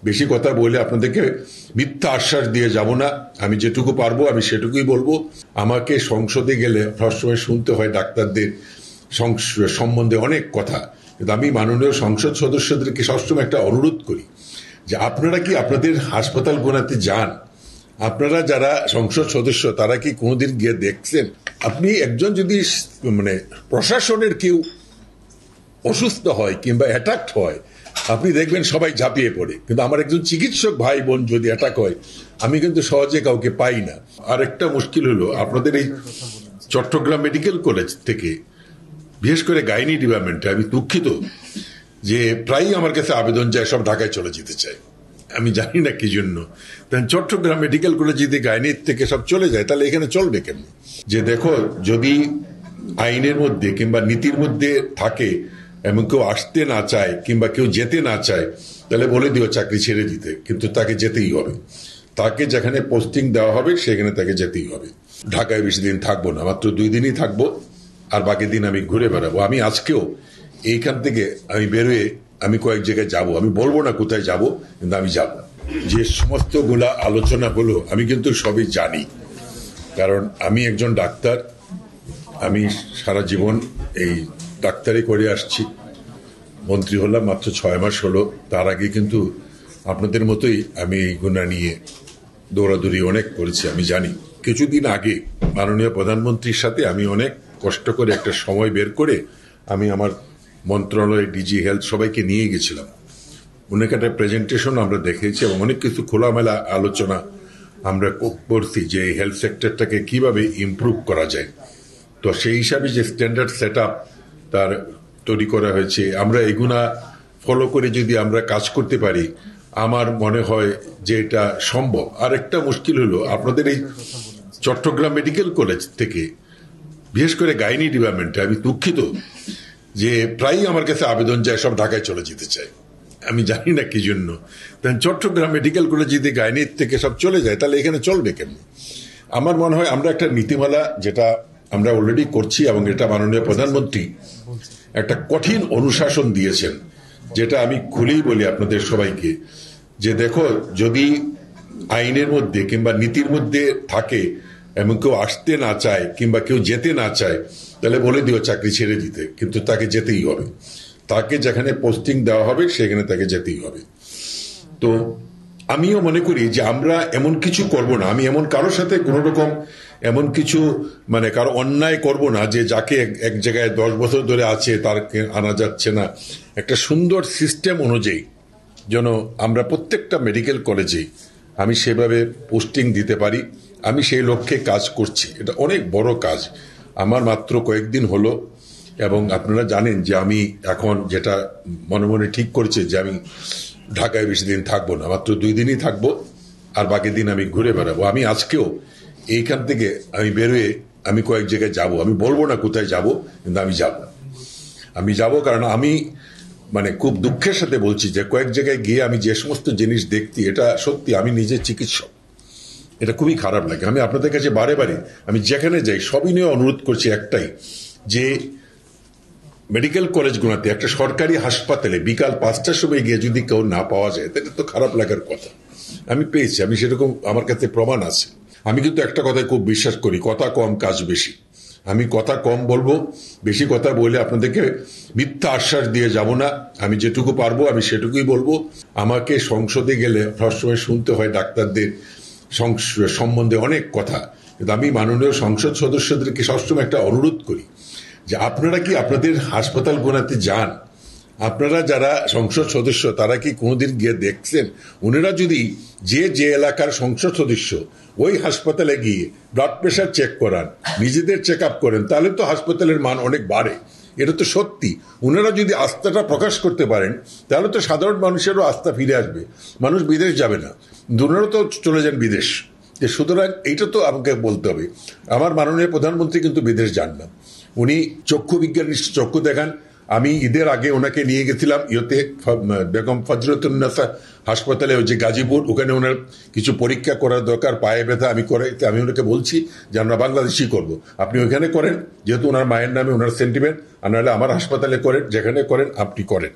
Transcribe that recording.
বেশি কথা বলে আপনাদেরকে মিথ্যা আশ্বাস দিয়ে যাব না। আমি যেটুকু পারবো আমি সেটুকুই বলবো। আমাকে সংসদে গেলে সবসময় শুনতে হয় ডাক্তারদের সম্বন্ধে অনেক কথা, কিন্তু আমি মাননীয় সংসদ সদস্যদেরকে সবসময় একটা অনুরোধ করি যে আপনারা কি আপনাদের হাসপাতাল গোনাতে যান? আপনারা যারা সংসদ সদস্য তারা কি কোনোদিন গিয়ে দেখছেন? আপনি একজন যদি প্রশাসনের কেউ অসুস্থ হয় কিংবা অ্যাটাক হয়, আপনি দেখবেন সবাই ঝাঁপিয়ে পড়ে, কিন্তু আমার একজন চিকিৎসক ভাই বোন যদি অ্যাটাক হয় আমি কিন্তু সহজে কাউকে পাই না। আর একটা মুশকিল হলো আপনাদের এই চট্টগ্রাম মেডিকেল কলেজ থেকে, বিশেষ করে গাইনি ডিপার্টমেন্টে আমি দুঃখিত যে প্রায়ই আমার কাছে আবেদন যায় সব ঢাকায় চলে যেতে চায়। আমি জানি না কি জন্য। চট্টগ্রাম মেডিকেল কলেজ যদি গাইনির থেকে সব চলে যায় তাহলে এখানে চলবে কেন? যে দেখো, যদি আইনের মধ্যে কিংবা নীতির মধ্যে থাকে এবং কেউ আসতে না চায় কিংবা কেউ যেতে না চায় তাহলে বলে দিও চাকরি ছেড়ে দিতে, কিন্তু তাকে যেতেই হবে। তাকে যেখানে পোস্টিং দেওয়া হবে সেখানে তাকে যেতেই হবে। ঢাকায় বেশি দিন থাকবো না, মাত্র 2 দিনই থাকবো, আর বাকি দিন আমি ঘুরে বেড়াবো। আমি আজকেও এইখান থেকে আমি বেরোয় আমি কয়েক জায়গায় যাব, আমি বলবো না কোথায় যাব, কিন্তু আমি যাব। যে সমস্ত গুলা আলোচনা হলো আমি কিন্তু সবই জানি, কারণ আমি একজন ডাক্তার। আমি সারা জীবন এই ডাক্তারি করে আসছি। মন্ত্রী হলাম মাত্র 6 মাস হলো। তার আগে কিন্তু আপনাদের মতোই আমি এই গুণা নিয়ে দৌড়াদৌড়ি অনেক করেছি। আমি জানি কিছুদিন আগে মাননীয় প্রধানমন্ত্রীর সাথে আমি অনেক কষ্ট করে একটা সময় বের করে আমি আমার মন্ত্রণালয়, ডিজি হেলথ সবাইকে নিয়ে গেছিলাম। অনেক একটা প্রেজেন্টেশন আমরা দেখেছি এবং অনেক কিছু খোলামেলা আলোচনা আমরা করছি যে হেলথ সেক্টরটাকে কিভাবে ইমপ্রুভ করা যায়। তো সেই হিসাবে যে স্ট্যান্ডার্ড সেট আপ তার তৈরি করা হয়েছে, আমরা এগুলা ফলো করে যদি আমরা কাজ করতে পারি আমার মনে হয় যে এটা সম্ভব। আর একটা মুশকিল হলো আপনাদের এই চট্টগ্রাম মেডিকেল কলেজ থেকে, বিশেষ করে গাইনি ডিপার্টমেন্টে আমি দুঃখিত যে প্রায়ই আমার কাছে আবেদন যায় সব ঢাকায় চলে যেতে চায়। আমি জানি না কি জন্য। চট্টগ্রাম মেডিকেল কলেজ যদি গাইনির থেকে সব চলে যায় তাহলে এখানে চলবে কেন? আমার মনে হয় আমরা একটা নীতিমালা, যেটা আমরা অলরেডি করছি এবং এটা মাননীয় প্রধানমন্ত্রী একটা কঠিন অনুশাসন দিয়েছেন, যেটা আমি খুলেই বলি আপনাদের সবাইকে যে দেখো, যদি আইনের মধ্যে কিংবা নীতির মধ্যে থাকে এবং কেউ আসতে না চায় কিংবা কেউ যেতে না চায় তাহলে বলে দিও চাকরি ছেড়ে দিতে, কিন্তু তাকে যেতেই হবে। তাকে যেখানে পোস্টিং দেওয়া হবে সেখানে তাকে যেতেই হবে। তো আমিও মনে করি যে আমরা এমন কিছু করব না, আমি এমন কারোর সাথে কোনো রকম এমন কিছু কারো অন্যায় করব না যে যাকে এক জায়গায় 10 বছর ধরে আছে তারকে আনা যাচ্ছে না। একটা সুন্দর সিস্টেম অনুযায়ী যেন আমরা প্রত্যেকটা মেডিকেল কলেজে আমি সেভাবে পোস্টিং দিতে পারি, আমি সেই লক্ষ্যে কাজ করছি। এটা অনেক বড় কাজ। আমার মাত্র কয়েকদিন হলো এবং আপনারা জানেন যে আমি এখন যেটা মনে মনে ঠিক করেছি যে আমি ঢাকায় বেশি দিন থাকবো না, মাত্র 2 দিনই থাকবো, আর বাকি দিন আমি ঘুরে বেড়াবো। আমি আজকেও এইখান থেকে আমি বেরোয় আমি কয়েক জায়গায় যাব, আমি বলবো না কোথায় যাব, কিন্তু আমি যাব কারণ আমি খুব দুঃখের সাথে বলছি যে কয়েক জায়গায় গিয়ে আমি যে সমস্ত জিনিস দেখছি, এটা সত্যি, আমি নিজে চিকিৎসক, এটা খুবই খারাপ লাগে। আমি আপনাদের কাছে বারে বারে আমি যেখানে যাই সবই নিয়ে অনুরোধ করছি একটাই, যে মেডিকেল কলেজগুলোতে একটা সরকারি হাসপাতালে বিকাল 5টার সময় গিয়ে যদি কেউ না পাওয়া যায় তাহলে তো খারাপ লাগার কথা। আমি পেয়েছি, আমি সেরকম আমার কাছে প্রমাণ আছে। আমি কিন্তু একটা কথায় খুব বিশ্বাস করি, কথা কম কাজ বেশি। আমি কথা কম বলবো, বেশি কথা বলে আপনাদেরকে মিথ্যা আশ্বাস দিয়ে যাব না। আমি যেটুকু পারবো আমি সেটুকুই বলবো। আমাকে সংসদে গেলে সবসময় শুনতে হয় ডাক্তারদের সম্বন্ধে অনেক কথা, কিন্তু আমি মাননীয় সংসদ সদস্যদেরকে সবসময় একটা অনুরোধ করি যে আপনারা কি আপনাদের হাসপাতাল গোনাতে যান? আপনারা যারা সংসদ সদস্য তারা কি কোনোদিন গিয়ে দেখছেন? ওনারা যদি যে এলাকার সংসদ সদস্য ওই হাসপাতালে গিয়ে ব্লাড প্রেশার চেক করান, নিজেদের চেক আপ করেন, তাহলে তো হাসপাতালের মান অনেক বাড়ে। এটা তো সত্যি। ওনারা যদি আস্থাটা প্রকাশ করতে পারেন তাহলে তো সাধারণ মানুষেরও আস্থা ফিরে আসবে, মানুষ বিদেশ যাবে না, ওনারাও তো চলে যান বিদেশ। সুতরাং এইটা তো আমাকে বলতে হবে। আমার মাননীয় প্রধানমন্ত্রী কিন্তু বিদেশ যান না, উনি চক্ষু বিজ্ঞান চক্ষু দেখান। আমি ঈদের আগে ওনাকে নিয়ে গেছিলাম বেগম ফজলতুন্নেসা হাসপাতালে, যে গাজীপুর, ওখানে ওনার কিছু পরীক্ষা করার দরকার, পায়ে ব্যথা আমি ওনাকে বলছি যে আমরা বাংলাদেশি করব, আপনি ওইখানে করেন, যেহেতু ওনার মায়ের নামে ওনার সেন্টিমেন্ট, আর নাহলে আমার হাসপাতালে করেন, যেখানে করেন আপনি করেন।